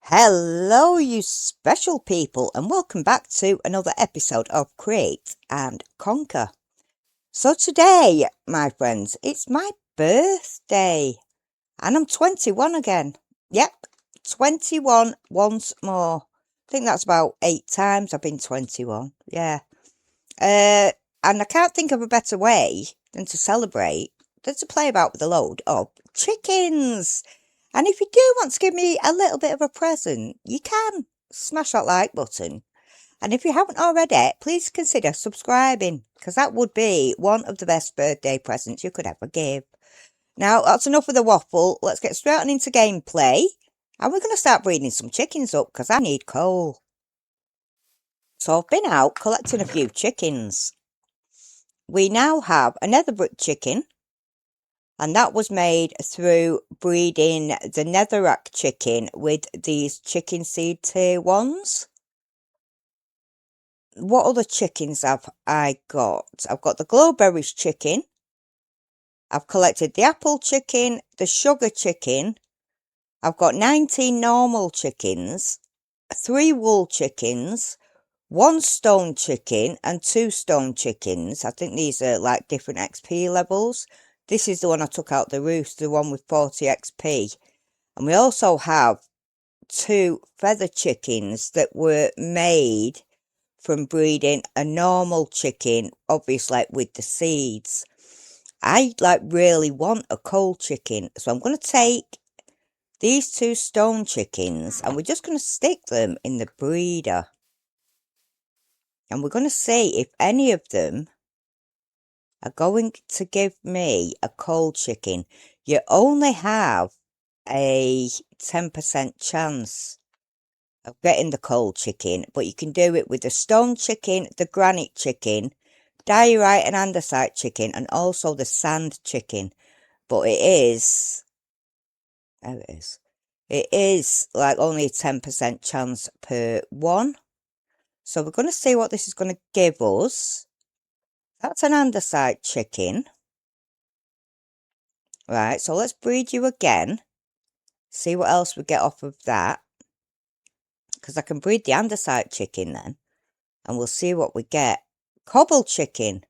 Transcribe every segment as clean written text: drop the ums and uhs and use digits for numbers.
Hello, you special people, and welcome back to another episode of Create and Conquer. So today, my friends, it's my birthday, and I'm 21 again. Yep, 21 once more. I think that's about 8 times I've been 21. Yeah. And I can't think of a better way than to celebrate than to play about with a load of chickens. And if you do want to give me a little bit of a present, you can smash that like button. And if you haven't already, please consider subscribing, because that would be one of the best birthday presents you could ever give. Now, that's enough of the waffle. Let's get straight on into gameplay. And we're going to start breeding some chickens up, because I need coal. So I've been out collecting a few chickens. We now have a nether brick chicken. And that was made through breeding the netherrack chicken with these chicken seed tier 1s. What other chickens have I got? I've got the glowberries chicken. I've collected the apple chicken, the sugar chicken. I've got 19 normal chickens, 3 wool chickens, 1 stone chicken and 2 stone chickens. I think these are like different XP levels. This is the one I took out the roost, the one with 40 XP. And we also have 2 feather chickens that were made from breeding a normal chicken, obviously with the seeds. I really want a coal chicken, so I'm going to take these 2 stone chickens and we're just going to stick them in the breeder. And we're going to see if any of them are going to give me a coal chicken. You only have a 10% chance of getting the coal chicken, but you can do it with the stone chicken, the granite chicken, diorite and andesite chicken, and also the sand chicken. But it is like only a 10% chance per one. So we're going to see what this is going to give us. That's an andesite chicken. Right, so let's breed you again. See what else we get off of that. Because I can breed the andesite chicken then. And we'll see what we get. Cobble chicken.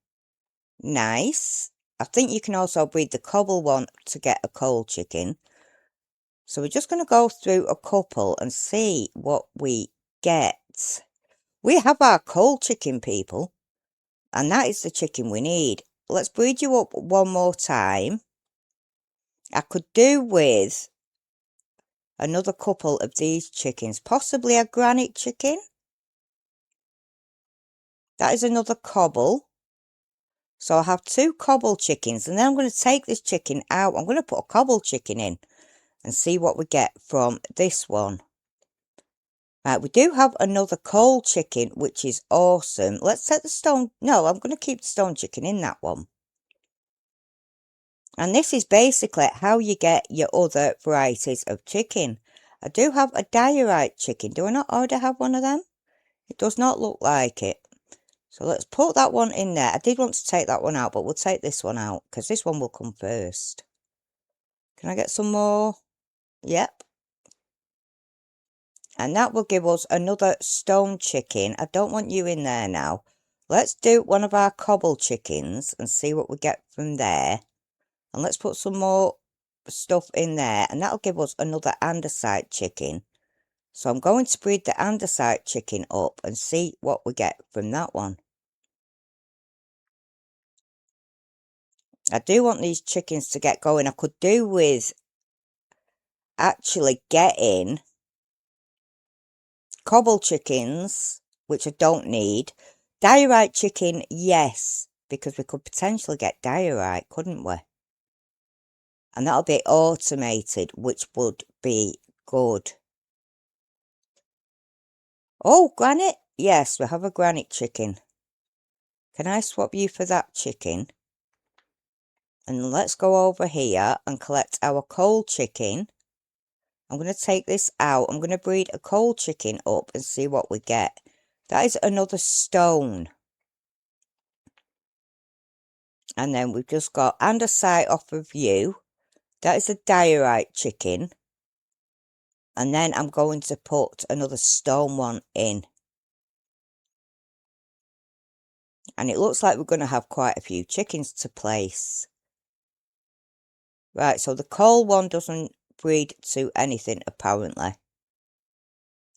Nice. I think you can also breed the cobble one to get a coal chicken. So we're just going to go through a couple and see what we get. We have our coal chicken, people. And that is the chicken we need. Let's breed you up one more time. I could do with another couple of these chickens. Possibly a granite chicken. That is another cobble. So I have 2 cobble chickens. And then I'm going to take this chicken out. I'm going to put a cobble chicken in and see what we get from this one. Right, we do have another coal chicken, which is awesome. Let's set the stone. No, I'm going to keep the stone chicken in that one. And this is basically how you get your other varieties of chicken. I do have a diorite chicken. Do I not already have one of them? It does not look like it. So let's put that one in there. I did want to take that one out, but we'll take this one out because this one will come first. Can I get some more? Yep. And that will give us another stone chicken. I don't want you in there now. Let's do one of our cobble chickens and see what we get from there. And let's put some more stuff in there. And that'll give us another andesite chicken. So I'm going to breed the andesite chicken up and see what we get from that one. I do want these chickens to get going. I could do with actually getting cobble chickens, which I don't need. Diorite chicken, yes, because we could potentially get diorite, couldn't we? And that'll be automated, which would be good. Oh, granite. Yes, we have a granite chicken. Can I swap you for that chicken? And let's go over here and collect our coal chicken. I'm going to take this out. I'm going to breed a coal chicken up and see what we get. That is another stone. And then we've just got andesite off of you. That is a diorite chicken. And then I'm going to put another stone one in. And it looks like we're going to have quite a few chickens to place. Right, so the coal one doesn't breed to anything, apparently.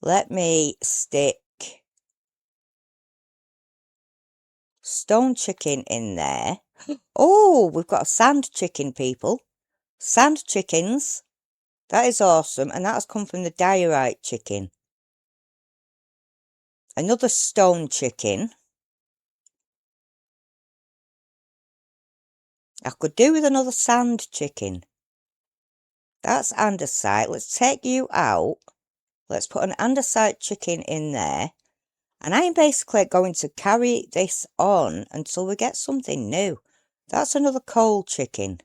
Let me stick stone chicken in there. Oh, we've got a sand chicken, people. Sand chickens. That is awesome. And that has come from the diorite chicken. Another stone chicken. I could do with another sand chicken. That's andesite. Let's take you out. Let's put an andesite chicken in there. And I'm basically going to carry this on until we get something new. That's another coal chicken.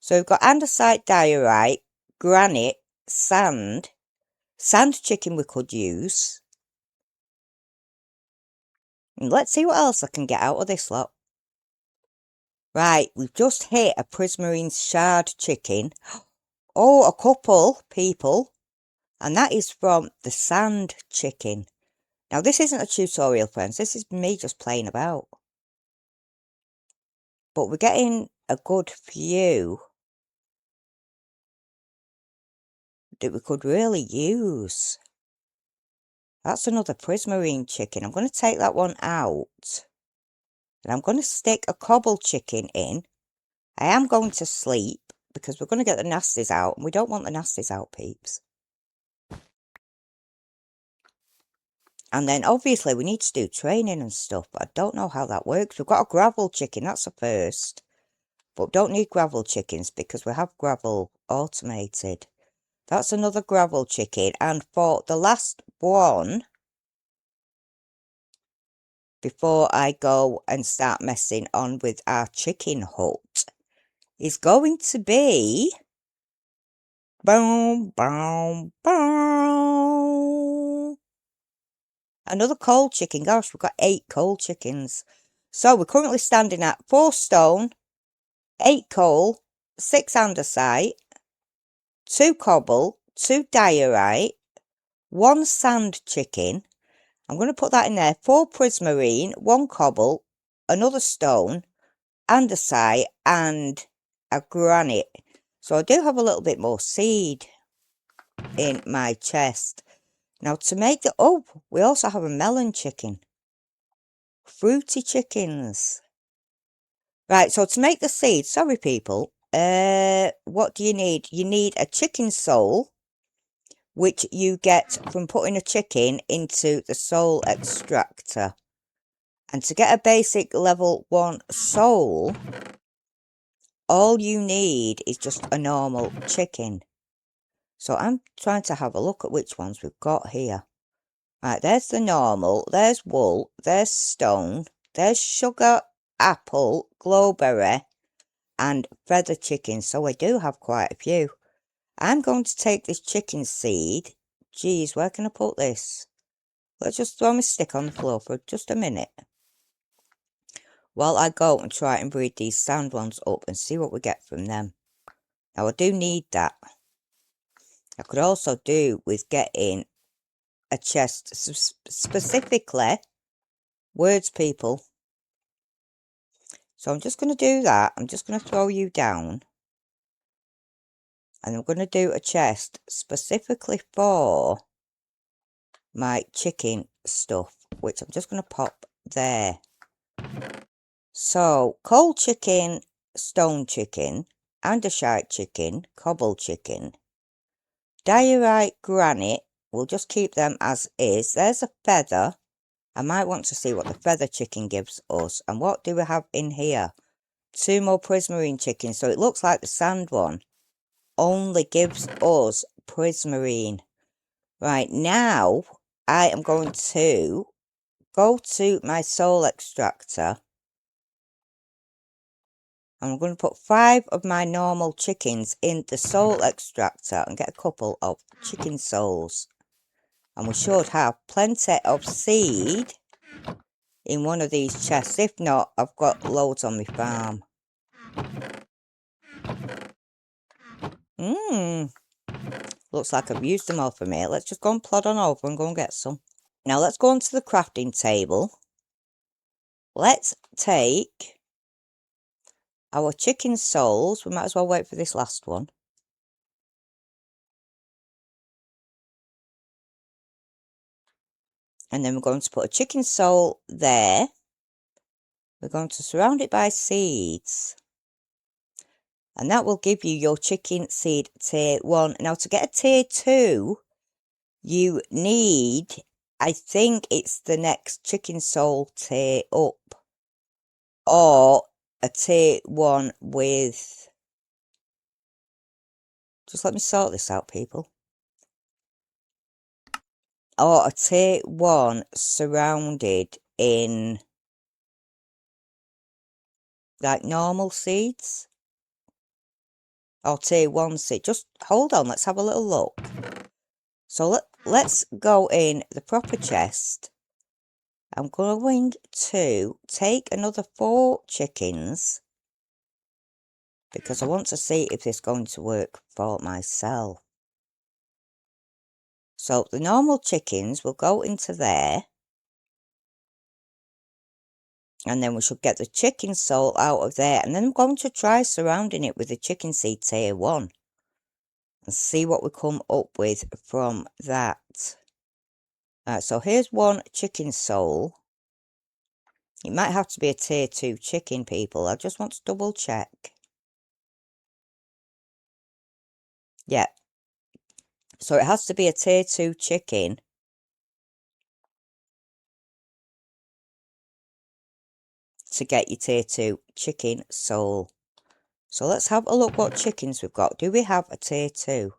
So we've got andesite, diorite, granite, sand. Sand chicken we could use. And let's see what else I can get out of this lot. Right, we've just hit a prismarine shard chicken. Oh, a couple, people. And that is from the sand chicken. Now, this isn't a tutorial, friends. This is me just playing about. But we're getting a good few that we could really use. That's another prismarine chicken. I'm going to take that one out. And I'm going to stick a cobble chicken in. I am going to sleep because we're going to get the nasties out. And we don't want the nasties out, peeps. And then, obviously, we need to do training and stuff. But I don't know how that works. We've got a gravel chicken. That's a first. But don't need gravel chickens because we have gravel automated. That's another gravel chicken. And for the last one, before I go and start messing on with our chicken hut, is going to be... Boom, boom, boom. Another coal chicken. Gosh, we've got 8 coal chickens. So we're currently standing at 4 stone, 8 coal, 6 andesite, 2 cobble, 2 diorite, 1 sand chicken. I'm going to put that in there. 4 prismarine, 1 cobble, another stone, andesite, and a granite. So I do have a little bit more seed in my chest. Now to make the... Oh, we also have a melon chicken. Fruity chickens. Right, so to make the seed, sorry people, what do you need? You need a chicken soul, which you get from putting a chicken into the soul extractor. And to get a basic level 1 soul, all you need is just a normal chicken. So I'm trying to have a look at which ones we've got here. Right, there's the normal, there's wool, there's stone, there's sugar, apple, glowberry, and feather chicken. So I do have quite a few. I'm going to take this chicken seed. Geez, where can I put this? Let's just throw my stick on the floor for just a minute, while I go and try and breed these sand ones up and see what we get from them. Now, I do need that. I could also do with getting a chest, specifically words, people. So I'm just going to do that. I'm just going to throw you down. And I'm going to do a chest specifically for my chicken stuff, which I'm just going to pop there. So, coal chicken, stone chicken, andesite chicken, cobble chicken, diorite, granite, we'll just keep them as is. There's a feather. I might want to see what the feather chicken gives us. And what do we have in here? 2 more prismarine chickens. So it looks like the sand one only gives us prismarine. Right, now I am going to go to my soul extractor. I'm going to put 5 of my normal chickens in the soul extractor and get a couple of chicken souls. And we should have plenty of seed in one of these chests. If not, I've got loads on my farm. Looks like I've used them all for me. Let's just go and plod on over and go and get some. Now let's go onto the crafting table. Let's take our chicken souls. We might as well wait for this last one. And then we're going to put a chicken soul there. We're going to surround it by seeds. And that will give you your chicken seed tier 1. Now to get a tier 2, you need, I think it's the next chicken soul tier up. Or a tier 1 with... Just let me sort this out, people. Or a tier 1 surrounded in like normal seeds. Or tier 1 seed. Just hold on, let's have a little look. So let's go in the proper chest. I'm going to take another 4 chickens. Because I want to see if this is going to work for myself. So the normal chickens will go into there. And then we should get the chicken soul out of there. And then I'm going to try surrounding it with the chicken seed tier 1. And see what we come up with from that. Alright, so here's 1 chicken soul. It might have to be a tier 2 chicken, people. I just want to double check. Yeah. So it has to be a tier 2 chicken. To get your tier 2 chicken soul. So let's have a look what chickens we've got. Do we have a tier 2?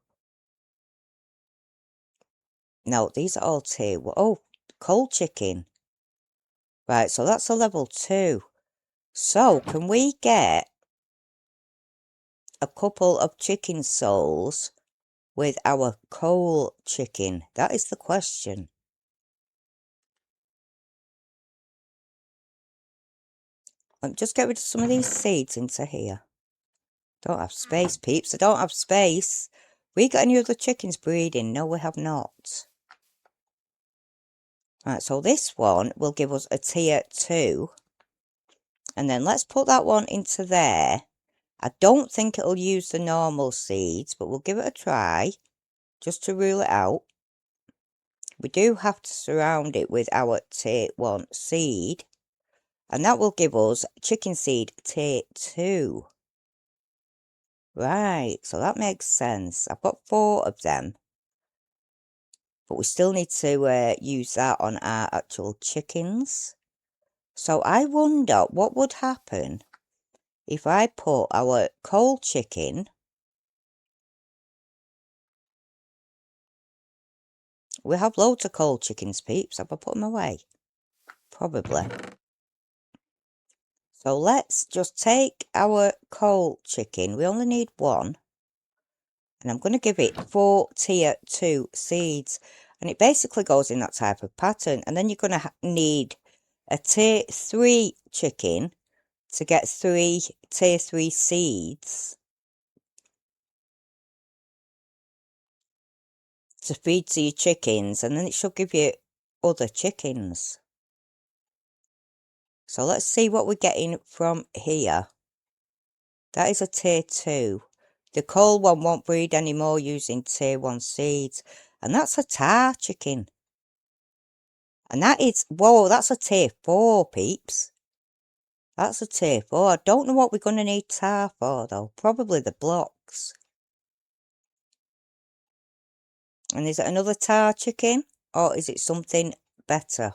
No, these are all tier 1. Oh, cold chicken. Right, so that's a level 2. So can we get a couple of chicken souls with our coal chicken? That is the question. Just get rid of some of these seeds into here. Don't have space, peeps. I don't have space. We got any other chickens breeding? No, we have not. Right, so this one will give us a tier 2. And then let's put that one into there. I don't think it'll use the normal seeds, but we'll give it a try. Just to rule it out. We do have to surround it with our tier 1 seed. And that will give us chicken seed tier 2. Right, so that makes sense. I've got 4 of them. But we still need to use that on our actual chickens. So I wonder what would happen if I put our coal chicken... We have loads of coal chickens, peeps. Have I put them away? Probably. So let's just take our coal chicken. We only need 1. And I'm going to give it 4 tier 2 seeds. And it basically goes in that type of pattern. And then you're going to need a tier 3 chicken to get 3 tier 3 seeds. To feed to your chickens. And then it should give you other chickens. So let's see what we're getting from here. That is a tier 2. The coal one won't breed anymore using tier 1 seeds. And that's a tar chicken. And that is, whoa, that's a tier 4, peeps. That's a tier 4. I don't know what we're going to need tar for, though. Probably the blocks. And is it another tar chicken? Or is it something better?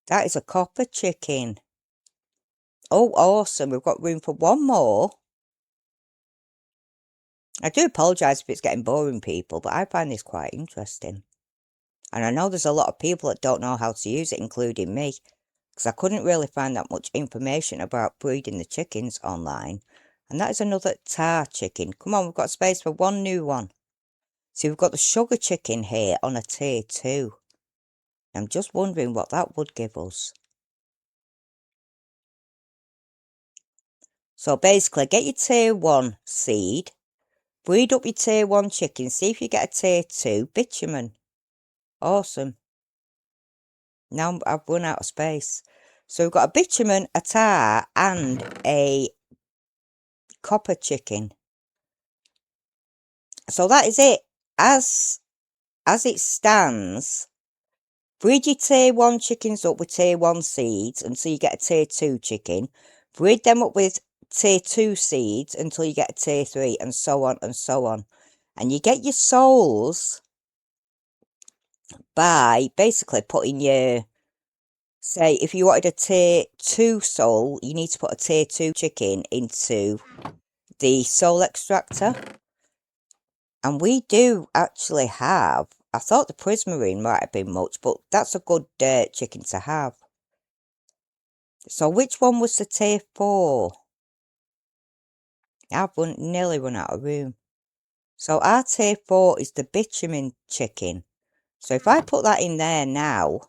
That is a copper chicken. Oh, awesome. We've got room for 1 more. I do apologise if it's getting boring, people, but I find this quite interesting. And I know there's a lot of people that don't know how to use it, including me. Because I couldn't really find that much information about breeding the chickens online. And that is another tar chicken. Come on, we've got space for 1 new one. See, we've got the sugar chicken here on a tier 2. I'm just wondering what that would give us. So basically, get your tier 1 seed. breed up your tier 1 chicken, see if you get a tier 2 bitumen. Awesome. Now I've run out of space. So we've got a bitumen, a tar, and a copper chicken. So that is it. As it stands, breed your tier 1 chickens up with tier 1 seeds until you get a tier 2 chicken. Breed them up with tier 2 seeds until you get a tier 3, and so on and so on. And you get your souls by basically putting your, say, if you wanted a tier 2 soul, you need to put a tier 2 chicken into the soul extractor. And we do actually have, I thought the prismarine might have been much, but that's a good chicken to have. So which one was the tier 4? I've nearly run out of room. So our tier 4 is the bitumen chicken. So if I put that in there now,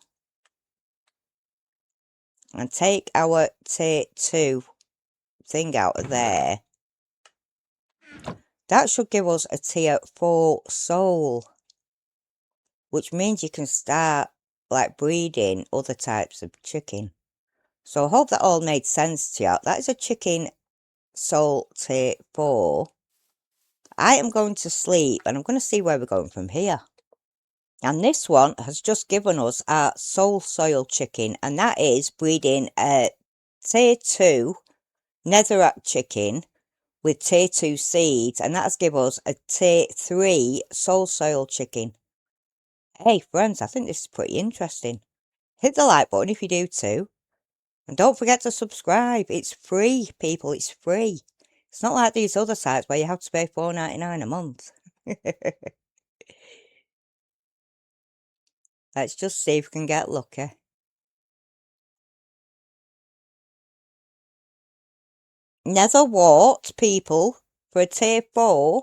and take our tier 2 thing out of there, that should give us a tier 4 soul, which means you can start like breeding other types of chicken. So I hope that all made sense to you. That is a chicken soul tier 4. I am going to sleep and I'm going to see where we're going from here. And this one has just given us our soul soil chicken, and that is breeding a tier 2 netherrack chicken with tier 2 seeds, and that has given us a tier 3 soul soil chicken. Hey friends, I think this is pretty interesting. Hit the like button if you do too. And don't forget to subscribe. It's free, people, it's free. It's not like these other sites where you have to pay $4.99 a month. Let's just see if we can get lucky. Nether wart, people, for a tier 4.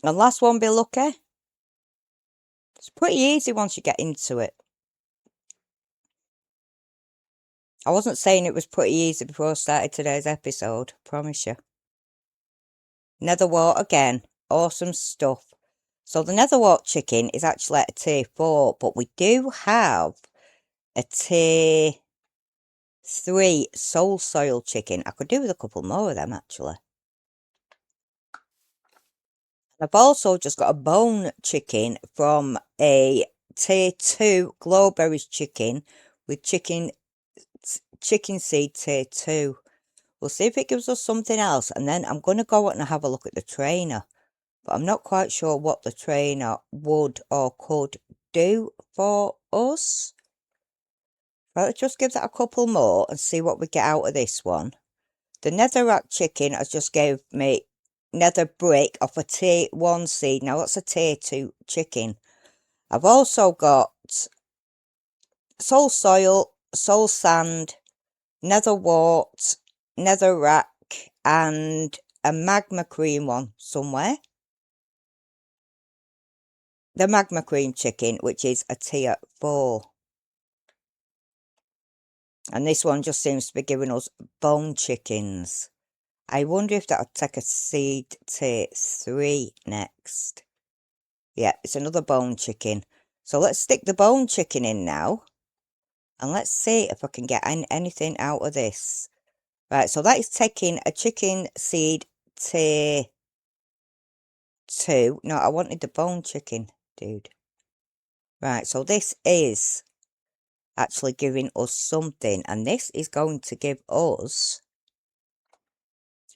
And last one be lucky. It's pretty easy once you get into it. I wasn't saying it was pretty easy before I started today's episode, promise you. Netherwort again, awesome stuff. So the netherwort chicken is actually at a tier 4, but we do have a tier 3 soul soil chicken. I could do with a couple more of them actually. I've also just got a bone chicken from a tier 2 glowberries chicken with chicken seed tier 2. We'll see if it gives us something else, and then I'm going to go out and have a look at the trainer. But I'm not quite sure what the trainer would or could do for us. Right, let's just give that a couple more and see what we get out of this one. The netherrack chicken has just gave me nether brick off a tier 1 seed. Now that's a tier 2 chicken. I've also got soul soil, soul sand, nether wart, netherrack, and a magma cream one somewhere. The magma cream chicken, which is a tier 4. And this one just seems to be giving us bone chickens. I wonder if that'll take a seed tier 3 next. Yeah, it's another bone chicken. So let's stick the bone chicken in now. And let's see if I can get anything out of this. Right, so that is taking a chicken seed tier 2. No, I wanted the bone chicken, dude. Right, so this is actually giving us something. And this is going to give us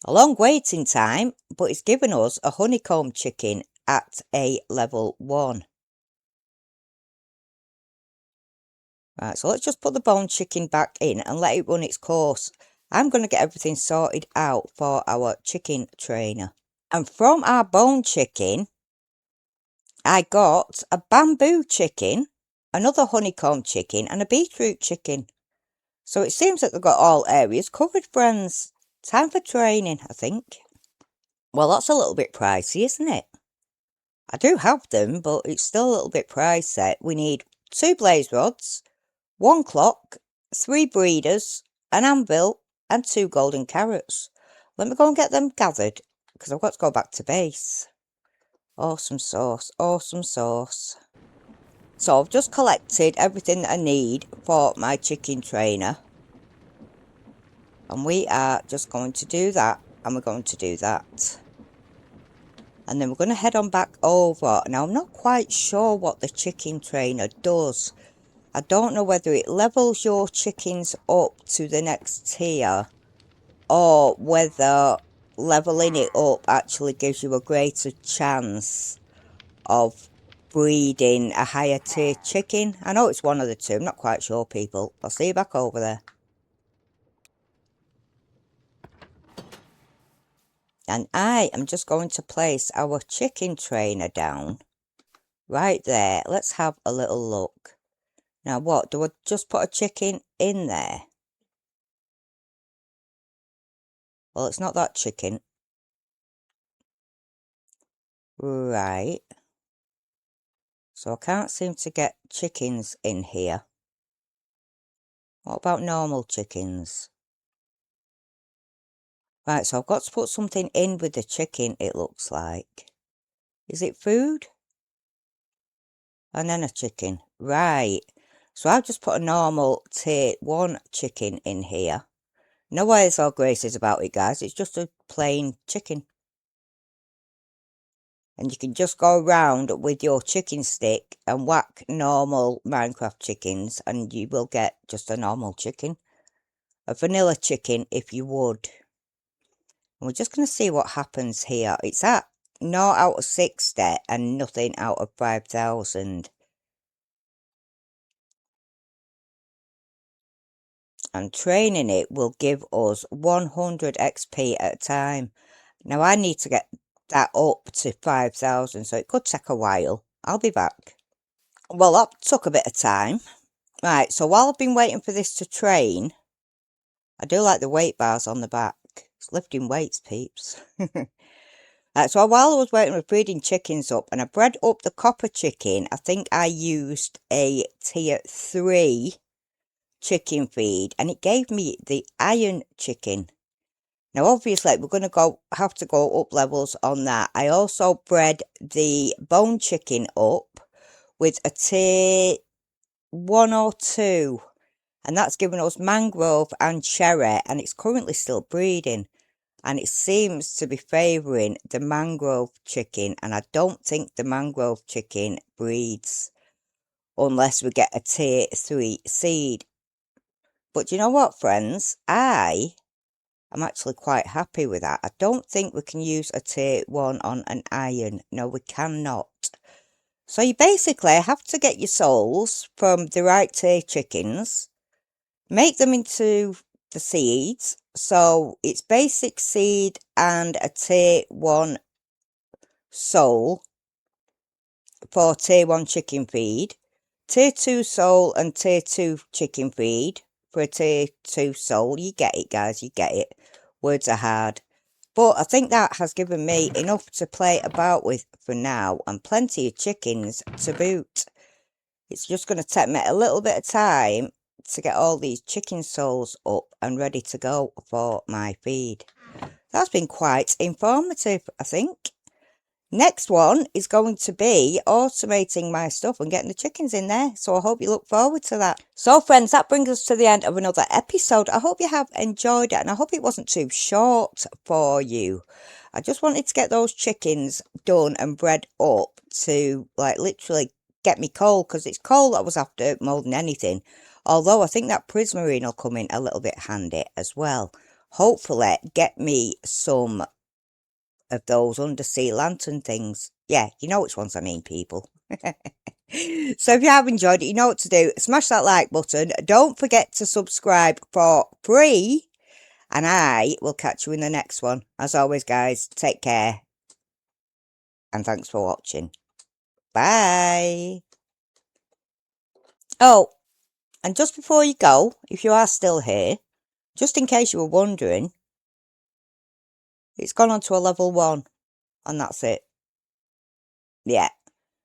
a long waiting time, but it's given us a honeycomb chicken at a level 1. Right, so let's just put the bone chicken back in and let it run its course. I'm going to get everything sorted out for our chicken trainer. And from our bone chicken, I got a bamboo chicken, another honeycomb chicken, and a beetroot chicken. So it seems that they've got all areas covered, friends. Time for training, I think. Well, that's a little bit pricey, isn't it? I do have them, but it's still a little bit pricey. We need 2 blaze rods, 1 clock, 3 breeders, an anvil, and 2 golden carrots. Let me go and get them gathered, because I've got to go back to base. Awesome sauce, awesome sauce. So I've just collected everything that I need for my chicken trainer. And we are just going to do that, and we're going to do that. And then we're going to head on back over. Now, I'm not quite sure what the chicken trainer does. I don't know whether it levels your chickens up to the next tier, or whether leveling it up actually gives you a greater chance of breeding a higher tier chicken. I know it's one of the two. I'm not quite sure, people. I'll see you back over there. And I am just going to place our chicken trainer down right there. Let's have a little look. Now what, do I just put a chicken in there? Well, it's not that chicken. Right. So I can't seem to get chickens in here. What about normal chickens? Right, so I've got to put something in with the chicken, it looks like. Is it food? And then a chicken. Right. So I've just put a normal tier 1 chicken in here. No airs or graces about it, guys. It's just a plain chicken. And you can just go around with your chicken stick and whack normal Minecraft chickens, and you will get just a normal chicken. A vanilla chicken, if you would. And we're just going to see what happens here. It's at 0 out of 60 and nothing out of 5,000. And training it will give us 100 XP at a time. Now I need to get that up to 5,000, so it could take a while. I'll be back. Well, that took a bit of time. Right, so while I've been waiting for this to train, I do like the weight bars on the back. It's lifting weights, peeps. So while I was waiting with breeding chickens up, and I bred up the copper chicken, I think I used a tier 3 chicken feed, and it gave me the iron chicken. Now obviously we're going to have to go up levels on that. I also bred the bone chicken up with a tier 1 or 2, and that's given us mangrove and cherry, and it's currently still breeding, and it seems to be favouring the mangrove chicken, and I don't think the mangrove chicken breeds unless we get a tier 3 seed. But you know what, friends? I'm actually quite happy with that. I don't think we can use a tier 1 on an iron. No, we cannot. So you basically have to get your souls from the right tier chickens, make them into the seeds. So it's basic seed and a tier 1 soul for tier 1 chicken feed, tier 2 soul and tier 2 chicken feed for a tier 2 soul. You get it, guys, you get it. Words are hard. But I think that has given me enough to play about with for now, and plenty of chickens to boot. It's just going to take me a little bit of time to get all these chicken souls up and ready to go for my feed. That's been quite informative, I think. Next one is going to be automating my stuff and getting the chickens in there. So I hope you look forward to that. So friends, that brings us to the end of another episode. I hope you have enjoyed it, and I hope it wasn't too short for you. I just wanted to get those chickens done and bred up to like literally get me coal, because it's coal that I was after more than anything. Although I think that prismarine will come in a little bit handy as well. Hopefully get me some of those undersea lantern things. Yeah, you know which ones I mean, people. So if you have enjoyed it, you know what to do. Smash that like button. Don't forget to subscribe for free. And I will catch you in the next one. As always, guys, take care. And thanks for watching. Bye. Oh, and just before you go, if you are still here, just in case you were wondering, it's gone on to a level 1. And that's it. Yeah.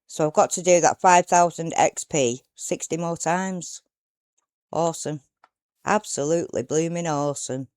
So I've got to do that 5,000 XP 60 more times. Awesome. Absolutely blooming awesome.